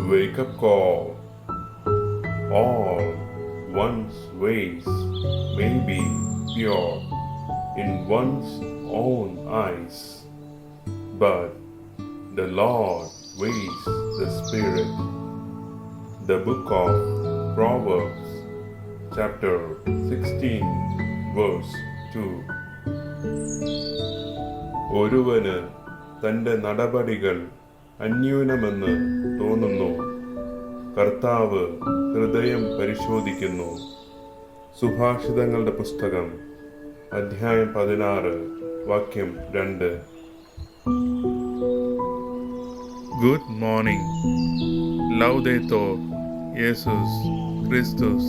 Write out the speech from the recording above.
Wake up call. All one's ways may be pure in one's own eyes, but the Lord weighs the spirit. The book of Proverbs, chapter 16, verse 2. ഒരുവന് തൻ്റെ നടപടികൾ അന്യൂനമെന്ന് തോന്നുന്നു, കർത്താവ് ഹൃദയം പരിശോധിക്കുന്നു. സുഭാഷിതങ്ങളുടെ പുസ്തകം അധ്യായം 16 വാക്യം 2. Good morning. Laudetur Jesus Christus.